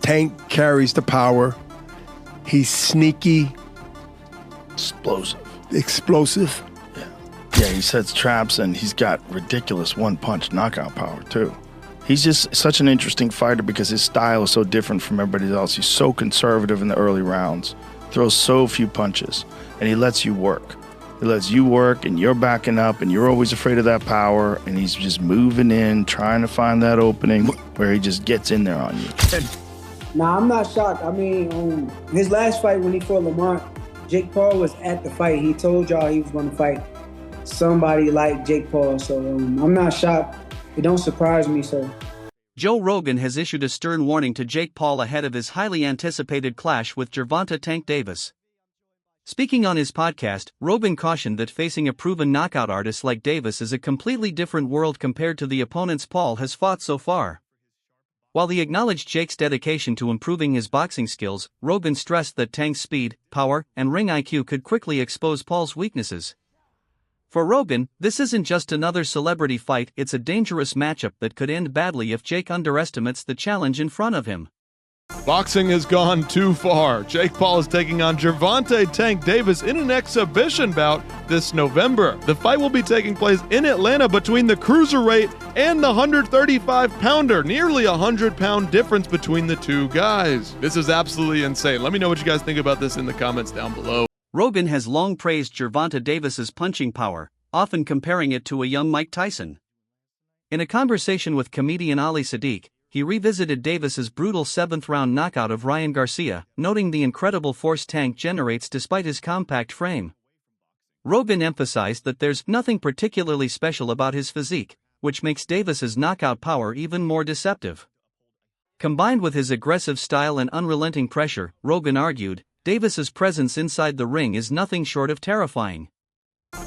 Tank carries the power. He's sneaky. Explosive. Yeah, he sets traps, and he's got ridiculous one-punch knockout power, too. He's just such an interesting fighter because his style is so different from everybody else. He's so conservative in the early rounds, throws so few punches, and he lets you work. He lets you work, and you're backing up, and you're always afraid of that power, and he's just moving in, trying to find that opening where he just gets in there on you. Nah, I'm not shocked. I mean, his last fight when he fought Lamont, Jake Paul was at the fight. He told y'all he was going to fight somebody like Jake Paul, so I'm not shocked. It don't surprise me, so. Joe Rogan has issued a stern warning to Jake Paul ahead of his highly anticipated clash with Gervonta Tank Davis. Speaking on his podcast, Rogan cautioned that facing a proven knockout artist like Davis is a completely different world compared to the opponents Paul has fought so far. While he acknowledged Jake's dedication to improving his boxing skills, Rogan stressed that Tank's speed, power, and ring IQ could quickly expose Paul's weaknesses. For Rogan, this isn't just another celebrity fight, it's a dangerous matchup that could end badly if Jake underestimates the challenge in front of him. Boxing has gone too far. Jake Paul is taking on Gervonta Tank Davis in an exhibition bout this November. The fight will be taking place in Atlanta between the cruiserweight and the 135-pounder, nearly a 100-pound difference between the two guys. This is absolutely insane. Let me know what you guys think about this in the comments down below. Rogan has long praised Gervonta Davis's punching power, often comparing it to a young Mike Tyson. In a conversation with comedian Ali Sadiq, he revisited Davis's brutal seventh-round knockout of Ryan Garcia, noting the incredible force Tank generates despite his compact frame. Rogan emphasized that there's nothing particularly special about his physique, which makes Davis's knockout power even more deceptive. Combined with his aggressive style and unrelenting pressure, Rogan argued, Davis's presence inside the ring is nothing short of terrifying.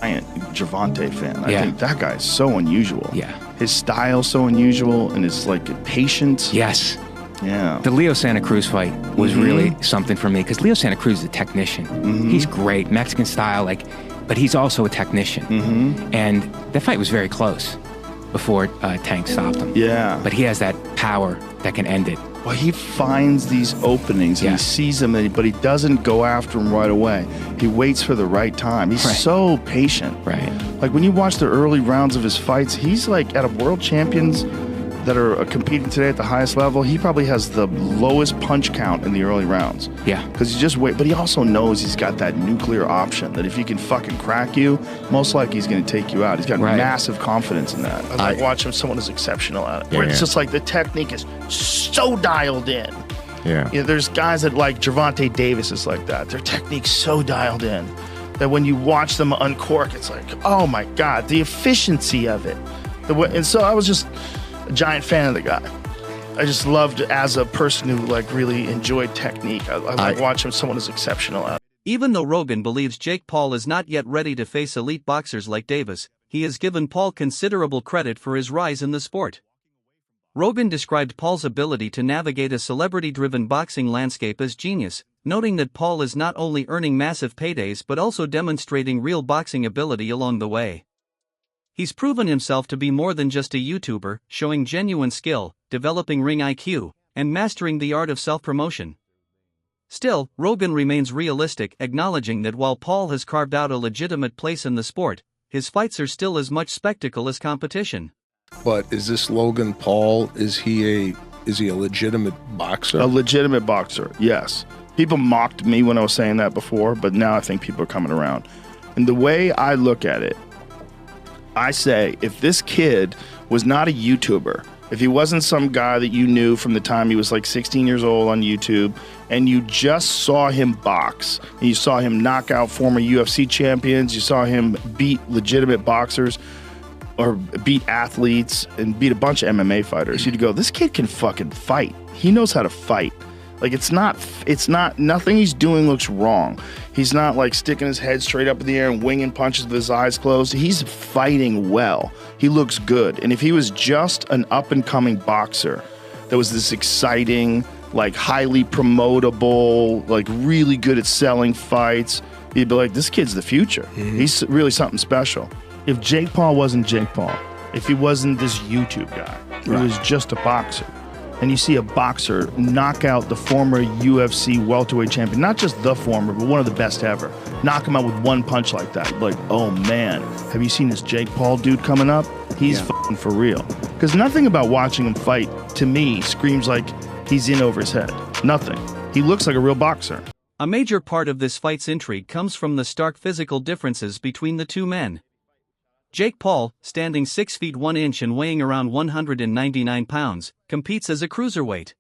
Giant Gervonta fan. I think that guy is so unusual. Yeah. His style's so unusual, and his patience. Yes. Yeah. The Leo Santa Cruz fight was really something for me because Leo Santa Cruz is a technician. He's great, Mexican style, but he's also a technician. And that fight was very close before Tank stopped him. Yeah. But he has that power that can end it. Well, he finds these openings and he sees them, but he doesn't go after them right away. He waits for the right time. He's so patient. Right. Like when you watch the early rounds of his fights, he's like at a world champions that are competing today at the highest level. He probably has the lowest punch count in the early rounds. Yeah. Because he just wait, but he also knows he's got that nuclear option that if he can fucking crack you, most likely he's going to take you out. He's got massive confidence in that. I like watching someone who's exceptional at it. Where it's just like the technique is so dialed in. Yeah. You know, there's guys that like Gervonta Davis is like that. Their technique's so dialed in that when you watch them uncork, it's like, oh my God, the efficiency of it. And so I was just a giant fan of the guy. I just loved as a person who really enjoyed technique. I like watching someone who's exceptional at it. Even though Rogan believes Jake Paul is not yet ready to face elite boxers like Davis, he has given Paul considerable credit for his rise in the sport. Rogan described Paul's ability to navigate a celebrity-driven boxing landscape as genius, noting that Paul is not only earning massive paydays but also demonstrating real boxing ability along the way. He's proven himself to be more than just a YouTuber, showing genuine skill, developing ring IQ, and mastering the art of self-promotion. Still, Rogan remains realistic, acknowledging that while Paul has carved out a legitimate place in the sport, his fights are still as much spectacle as competition. But is this Logan Paul, is he a legitimate boxer? A legitimate boxer, yes. People mocked me when I was saying that before, but now I think people are coming around. And the way I look at it, I say, if this kid was not a YouTuber, if he wasn't some guy that you knew from the time he was 16 years old on YouTube, and you just saw him box, and you saw him knock out former UFC champions, you saw him beat legitimate boxers, or beat athletes, and beat a bunch of MMA fighters, you'd go, this kid can fucking fight. He knows how to fight. Nothing he's doing looks wrong. He's not sticking his head straight up in the air and winging punches with his eyes closed. He's fighting well. He looks good. And if he was just an up-and-coming boxer that was this exciting, highly promotable, really good at selling fights, you'd be like, this kid's the future. He's really something special. If Jake Paul wasn't Jake Paul, if he wasn't this YouTube guy, he was just a boxer, and you see a boxer knock out the former UFC welterweight champion, not just the former, but one of the best ever, knock him out with one punch like that, like, oh man, have you seen this Jake Paul dude coming up? He's fucking for real. Because nothing about watching him fight, to me, screams like he's in over his head. Nothing. He looks like a real boxer. A major part of this fight's intrigue comes from the stark physical differences between the two men. Jake Paul, standing 6 feet 1 inch and weighing around 199 pounds, competes as a cruiserweight.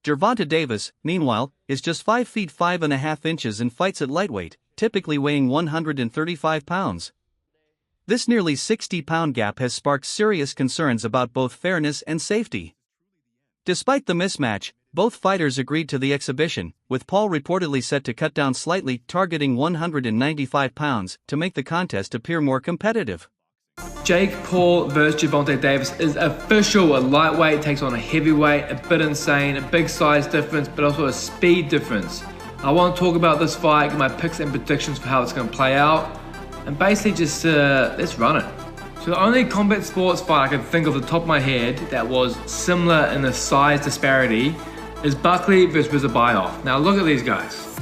Gervonta Davis, meanwhile, is just 5 feet 5.5 inches and fights at lightweight, typically weighing 135 pounds. This nearly 60-pound gap has sparked serious concerns about both fairness and safety. Despite the mismatch, both fighters agreed to the exhibition, with Paul reportedly set to cut down slightly, targeting 195 pounds, to make the contest appear more competitive. Jake Paul versus Gervonta Davis is official. A lightweight takes on a heavyweight, a bit insane, a big size difference, but also a speed difference. I want to talk about this fight, get my picks and predictions for how it's going to play out, and basically just let's run it. So the only combat sports fight I can think of off the top of my head that was similar in the size disparity is Buckley versus Rizabuyov. Now look at these guys.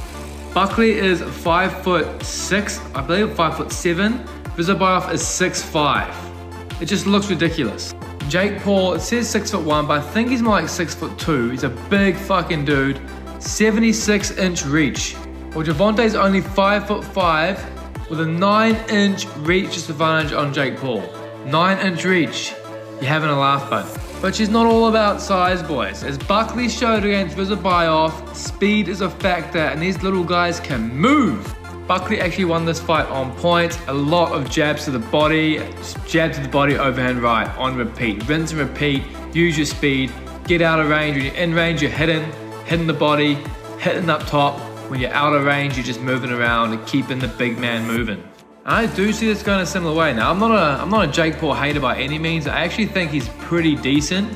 Buckley is 5'6", I believe 5'7". Rizabuyov is 6'5". It just looks ridiculous. Jake Paul, it says 6'1", but I think he's more like 6'2". He's a big fucking dude. 76-inch reach. Well, Gervonta's only 5'5", with a 9-inch reach disadvantage on Jake Paul. 9-inch reach. You're having a laugh, bud. But she's not all about size, boys. As Buckley showed against Rizabuyov, speed is a factor, and these little guys can move. Buckley actually won this fight on point. A lot of jabs to the body, jab to the body, overhand right, on repeat. Rinse and repeat, use your speed, get out of range. When you're in range, you're hitting the body, hitting up top. When you're out of range, you're just moving around and keeping the big man moving. I do see this going a similar way. Now, I'm not a Jake Paul hater by any means. I actually think he's pretty decent.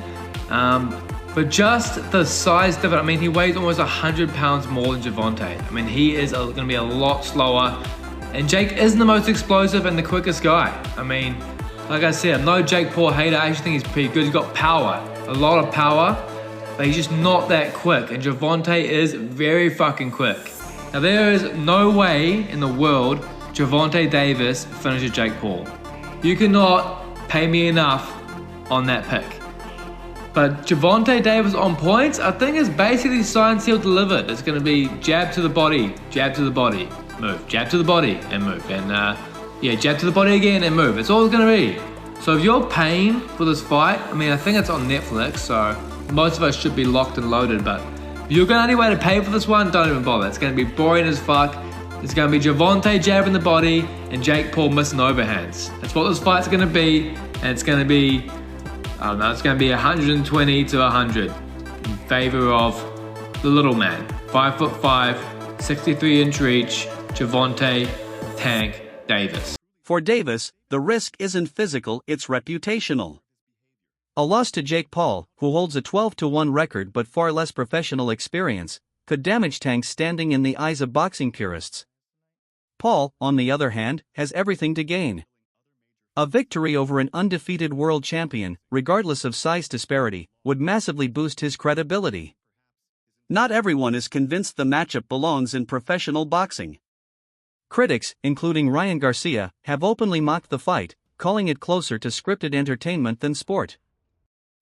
But just the size difference, I mean, he weighs almost 100 pounds more than Gervonta. I mean, he is going to be a lot slower. And Jake isn't the most explosive and the quickest guy. I mean, like I said, I'm no Jake Paul hater. I actually think he's pretty good. He's got power, a lot of power. But he's just not that quick, and Gervonta is very fucking quick. Now there is no way in the world Gervonta Davis finishes Jake Paul. You cannot pay me enough on that pick. But Gervonta Davis on points, I think is basically signed, sealed, delivered. It's going to be jab to the body, move, jab to the body, and move. And jab to the body again and move. It's all it's going to be. So if you're paying for this fight, I mean, I think it's on Netflix, so most of us should be locked and loaded, but if you're going to any way to pay for this one, don't even bother. It's going to be boring as fuck. It's going to be Gervonta jabbing the body and Jake Paul missing overhands. That's what this fight's going to be, and it's going to be, I don't know, it's going to be 120 to 100 in favor of the little man. 5'5", 63-inch reach, Gervonta Tank Davis. For Davis, the risk isn't physical, it's reputational. A loss to Jake Paul, who holds a 12-1 record but far less professional experience, could damage Tank's standing in the eyes of boxing purists. Paul, on the other hand, has everything to gain. A victory over an undefeated world champion, regardless of size disparity, would massively boost his credibility. Not everyone is convinced the matchup belongs in professional boxing. Critics, including Ryan Garcia, have openly mocked the fight, calling it closer to scripted entertainment than sport.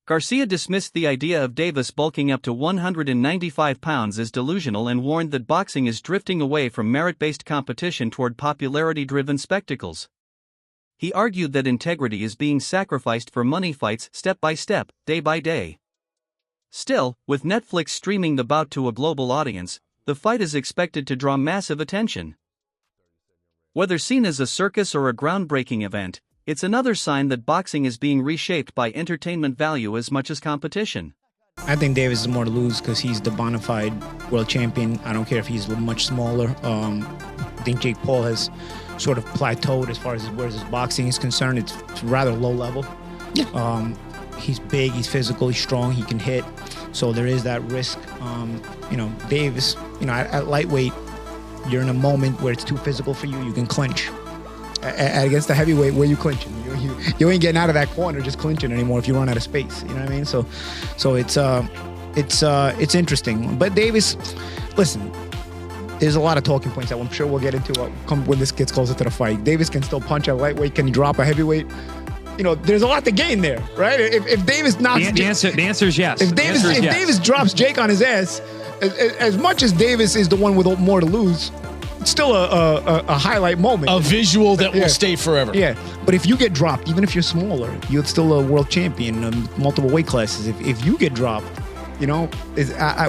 Garcia dismissed the idea of Davis bulking up to 195 pounds as delusional and warned that boxing is drifting away from merit-based competition toward popularity-driven spectacles. He argued that integrity is being sacrificed for money fights step by step, day by day. Still, with Netflix streaming the bout to a global audience, the fight is expected to draw massive attention. Whether seen as a circus or a groundbreaking event, it's another sign that boxing is being reshaped by entertainment value as much as competition. I think Davis is more to lose because he's the bona fide world champion. I don't care if he's much smaller. I think Jake Paul has sort of plateaued as far as where his boxing is concerned. It's rather low level. Yeah. He's big, he's physical, he's strong, he can hit. So there is that risk. Davis, at lightweight, you're in a moment where it's too physical for you, you can clinch. against the heavyweight, where you clinching? You ain't getting out of that corner just clinching anymore if you run out of space. You know what I mean? So it's interesting. But Davis, listen, there's a lot of talking points that I'm sure we'll get into when this gets closer to the fight. Davis can still punch a lightweight. Can he drop a heavyweight? You know, there's a lot to gain there, right? If Davis knocks... The answer is yes. If Davis drops Jake on his ass, as much as Davis is the one with more to lose, it's still a highlight moment. A visual that will stay forever. Yeah, but if you get dropped, even if you're smaller, you're still a world champion in multiple weight classes. If you get dropped, you know,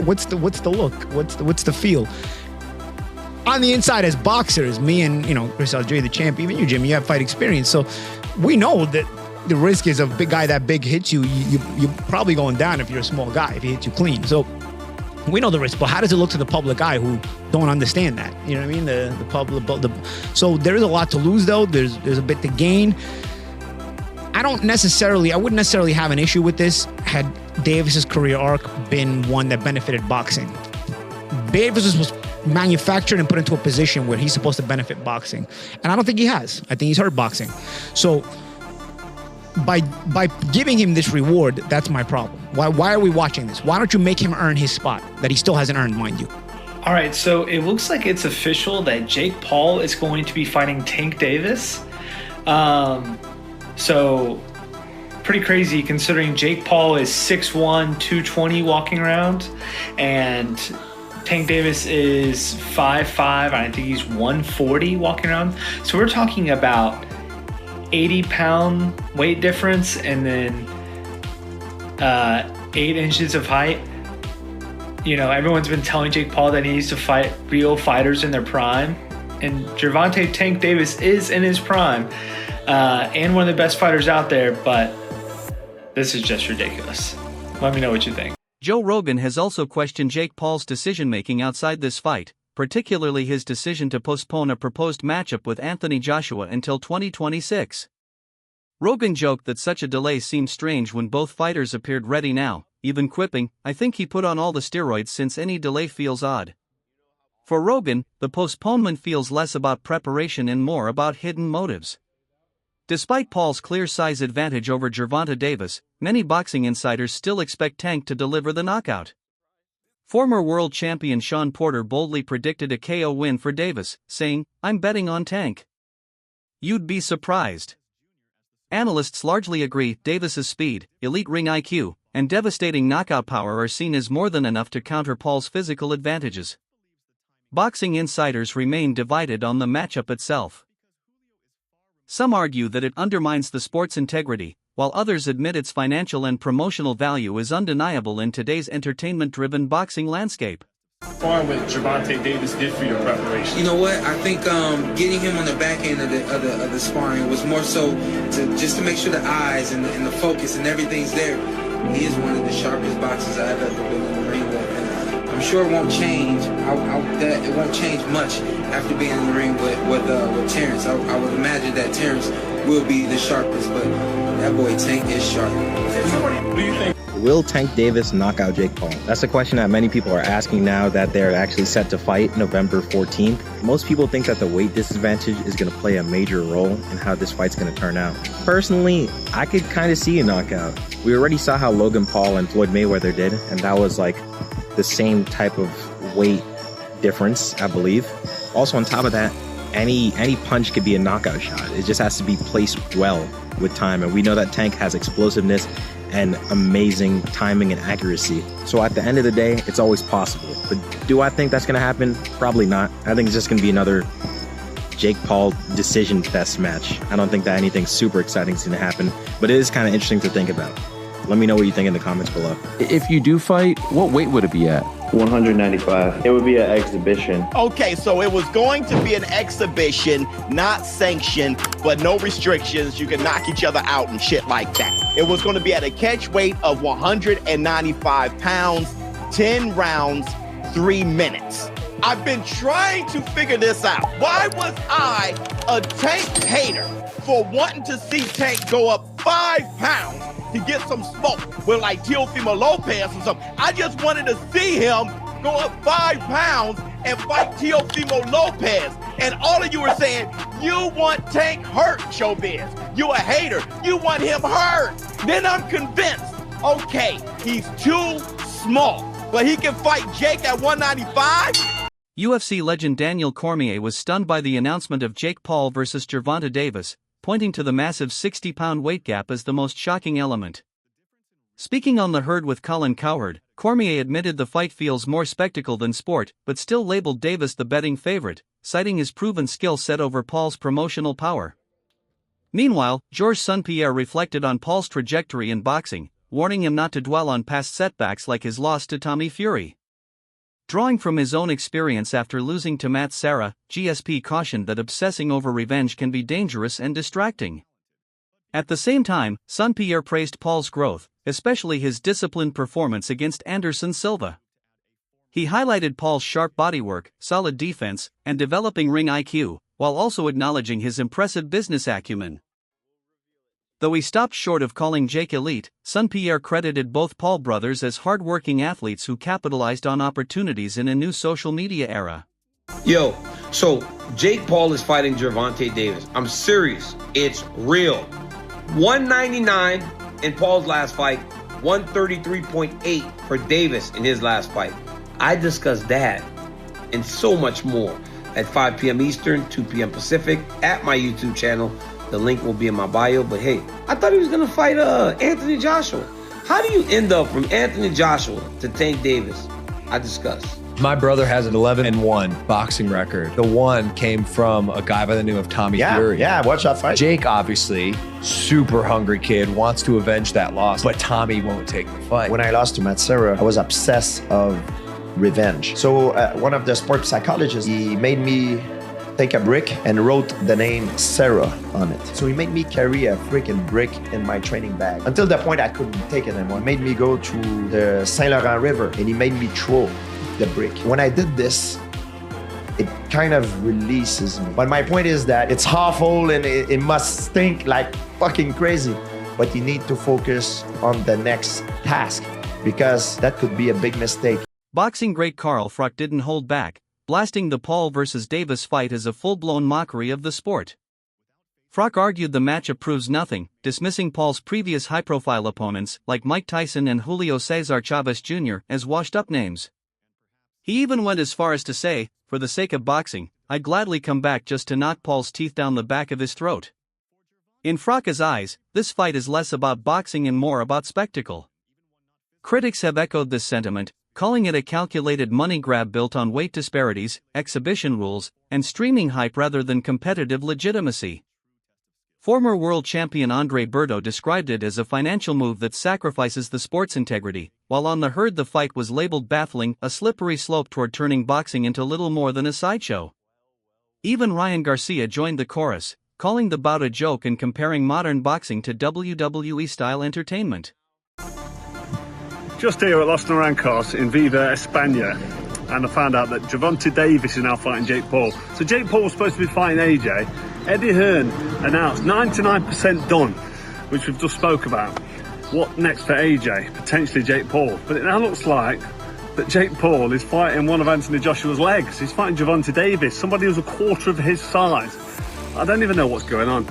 what's the look? What's the feel? On the inside, as boxers, me and, you know, Chris Algieri, the champ, even you, Jimmy, you have fight experience. So we know that the risk is a big guy that big hits you, you're probably going down if you're a small guy, if he hits you clean. So we know the risk, but how does it look to the public eye who don't understand that? You know what I mean? The public. So there is a lot to lose, though. There's a bit to gain. I wouldn't necessarily have an issue with this had Davis's career arc been one that benefited boxing. Davis was manufactured and put into a position where he's supposed to benefit boxing, and I don't think he has. I think he's hurt boxing. So by giving him this reward, that's my problem. Why are we watching this? Why don't you make him earn his spot that he still hasn't earned, mind you? All right, so it looks like it's official that Jake Paul is going to be fighting Tank Davis. So pretty crazy considering Jake Paul is 6'1", 220 walking around, and Tank Davis is 5'5", I think he's 140 walking around. So we're talking about 80-pound weight difference and then 8 inches of height. You know, everyone's been telling Jake Paul that he needs to fight real fighters in their prime. And Gervonta Tank Davis is in his prime and one of the best fighters out there, but this is just ridiculous. Let me know what you think. Joe Rogan has also questioned Jake Paul's decision-making outside this fight, particularly his decision to postpone a proposed matchup with Anthony Joshua until 2026. Rogan joked that such a delay seemed strange when both fighters appeared ready now, even quipping, "I think he put on all the steroids since any delay feels odd." For Rogan, the postponement feels less about preparation and more about hidden motives. Despite Paul's clear size advantage over Gervonta Davis, many boxing insiders still expect Tank to deliver the knockout. Former world champion Sean Porter boldly predicted a KO win for Davis, saying, "I'm betting on Tank." You'd be surprised. Analysts largely agree Davis's speed, elite ring IQ, and devastating knockout power are seen as more than enough to counter Paul's physical advantages. Boxing insiders remain divided on the matchup itself. Some argue that it undermines the sport's integrity, while others admit its financial and promotional value is undeniable in today's entertainment-driven boxing landscape. What Gervonta Davis did for your preparation? You know what? I think getting him on the back end of the sparring was more so to make sure the eyes and the focus and everything's there. He is one of the sharpest boxers I've ever been in the ring with, and I'm sure it won't change. It won't change much after being in the ring with Terrence. I would imagine that Terrence will be the sharpest, but that boy Tank is sharp. What do you think? Will Tank Davis knock out Jake Paul? That's a question that many people are asking now that they're actually set to fight November 14th. Most people think that the weight disadvantage is going to play a major role in how this fight's going to turn out. Personally, I could kind of see a knockout. We already saw how Logan Paul and Floyd Mayweather did, and that was like the same type of weight difference, I believe. Also, on top of that, any punch could be a knockout shot. It just has to be placed well with time, and we know that Tank has explosiveness and amazing timing and accuracy. So at the end of the day, it's always possible. But do I think that's going to happen? Probably not. I think it's just going to be another Jake Paul decision fest match. I don't think that anything super exciting is going to happen, but it is kind of interesting to think about. Let me know what you think in the comments below. If you do fight, what weight would it be at? 195. It would be an exhibition. Okay, so it was going to be an exhibition, not sanctioned, but no restrictions. You can knock each other out and shit like that. It was going to be at a catch weight of 195 pounds, 10 rounds, 3 minutes. I've been trying to figure this out. Why was I a Tank hater for wanting to see Tank go up 5 pounds to get some smoke with like Teofimo Lopez or something? I just wanted to see him go up 5 pounds and fight Teofimo Lopez. And all of you are saying, you want Tank hurt, Showbiz. You a hater. You want him hurt. Then I'm convinced, okay, he's too small, but he can fight Jake at 195? UFC legend Daniel Cormier was stunned by the announcement of Jake Paul versus Gervonta Davis, pointing to the massive 60-pound weight gap as the most shocking element. Speaking on The Herd with Colin Cowherd, Cormier admitted the fight feels more spectacle than sport, but still labeled Davis the betting favorite, citing his proven skill set over Paul's promotional power. Meanwhile, Georges St-Pierre reflected on Paul's trajectory in boxing, warning him not to dwell on past setbacks like his loss to Tommy Fury. Drawing from his own experience after losing to Matt Serra, GSP cautioned that obsessing over revenge can be dangerous and distracting. At the same time, St-Pierre praised Paul's growth, especially his disciplined performance against Anderson Silva. He highlighted Paul's sharp bodywork, solid defense, and developing ring IQ, while also acknowledging his impressive business acumen. Though he stopped short of calling Jake elite, St-Pierre credited both Paul brothers as hard-working athletes who capitalized on opportunities in a new social media era. Yo, so Jake Paul is fighting Gervonta Davis. I'm serious. It's real. 199 in Paul's last fight, 133.8 for Davis in his last fight. I discussed that and so much more at 5 p.m. Eastern, 2 p.m. Pacific at my YouTube channel. The link will be in my bio, but hey, I thought he was going to fight Anthony Joshua. How do you end up from Anthony Joshua to Tank Davis? I discussed. My brother has an 11-1 boxing record. The one came from a guy by the name of Tommy Fury. Yeah, watch that fight. Jake, obviously, super hungry kid, wants to avenge that loss, but Tommy won't take the fight. When I lost to Matt Serra, I was obsessed of revenge. So one of the sport psychologists, he made me take a brick and wrote the name Serra on it. So he made me carry a freaking brick in my training bag. Until the point I couldn't take it anymore. He made me go to the Saint Laurent River and he made me throw the brick. When I did this, it kind of releases me. But my point is that it's awful and it must stink like fucking crazy. But you need to focus on the next task because that could be a big mistake. Boxing great Carl Froch didn't hold back, blasting the Paul vs. Davis fight as a full-blown mockery of the sport. Froch argued the matchup proves nothing, dismissing Paul's previous high-profile opponents like Mike Tyson and Julio Cesar Chavez Jr. as washed-up names. He even went as far as to say, for the sake of boxing, I'd gladly come back just to knock Paul's teeth down the back of his throat. In Froch's eyes, this fight is less about boxing and more about spectacle. Critics have echoed this sentiment, calling it a calculated money grab built on weight disparities, exhibition rules, and streaming hype rather than competitive legitimacy. Former world champion Andre Berto described it as a financial move that sacrifices the sport's integrity, while on The Herd the fight was labeled baffling, a slippery slope toward turning boxing into little more than a sideshow. Even Ryan Garcia joined the chorus, calling the bout a joke and comparing modern boxing to WWE-style entertainment. Just here at Los Naranjos in Viva, España, and I found out that Gervonta Davis is now fighting Jake Paul. So Jake Paul was supposed to be fighting AJ. Eddie Hearn announced 99% done, which we've just spoke about. What next for AJ? Potentially Jake Paul. But it now looks like that Jake Paul is fighting one of Anthony Joshua's legs. He's fighting Gervonta Davis, somebody who's a quarter of his size. I don't even know what's going on.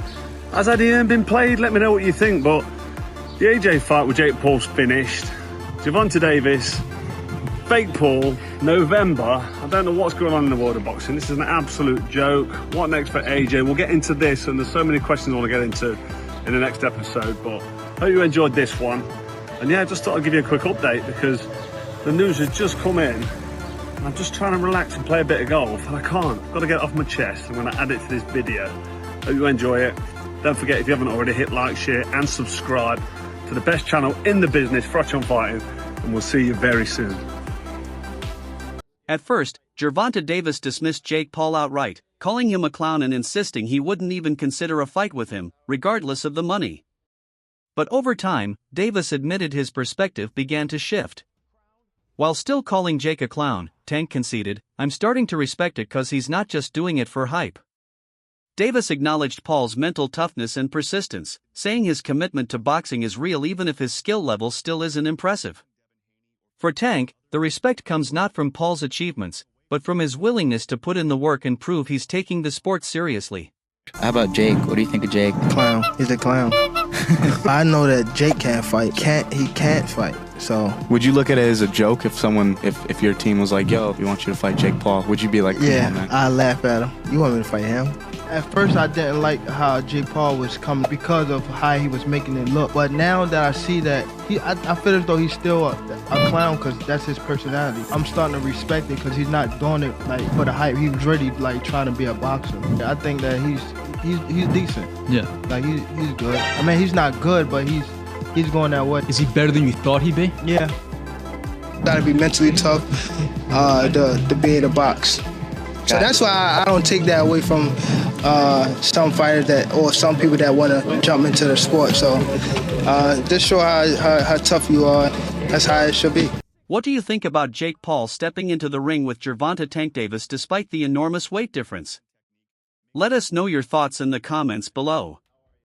Has Eddie Hearn been played? Let me know what you think, but the AJ fight with Jake Paul's finished. Gervonta Davis, fake Paul, November. I don't know what's going on in the world of boxing. This is an absolute joke. What next for AJ? We'll get into this, and there's so many questions I want to get into in the next episode, but hope you enjoyed this one. And yeah, I just thought I'd give you a quick update because the news has just come in. I'm just trying to relax and play a bit of golf, and I can't. I've got to get it off my chest. I'm going to add it to this video. Hope you enjoy it. Don't forget, if you haven't already, hit like, share, and subscribe to the best channel in the business, Froch on Fighting, and we'll see you very soon. At first, Gervonta Davis dismissed Jake Paul outright, calling him a clown and insisting he wouldn't even consider a fight with him, regardless of the money. But over time, Davis admitted his perspective began to shift. While still calling Jake a clown, Tank conceded, I'm starting to respect it cause he's not just doing it for hype. Davis acknowledged Paul's mental toughness and persistence, saying his commitment to boxing is real even if his skill level still isn't impressive. For Tank, The respect comes not from Paul's achievements, but from his willingness to put in the work and prove he's taking the sport seriously. How about Jake? What do you think of Jake? Clown. He's a clown. I know that Jake can't fight. He can't fight. So would you look at it as a joke if your team was like, yo, we want you to fight Jake Paul? Would you be like, come on, man? I laugh at him. You want me to fight him? At first, I didn't like how Jake Paul was coming because of how he was making it look. But now that I see that, I feel as though he's still a clown because that's his personality. I'm starting to respect it because he's not doing it like for the hype. He was really like trying to be a boxer. I think that he's decent. Yeah. Like he's good. I mean, he's not good, but he's going that way. Is he better than you thought he'd be? Yeah. Gotta be mentally tough to be in a box. So that's why I don't take that away from some fighters or some people that want to jump into the sport. So just show how tough you are. That's how it should be. What do you think about Jake Paul stepping into the ring with Gervonta Tank Davis despite the enormous weight difference? Let us know your thoughts in the comments below.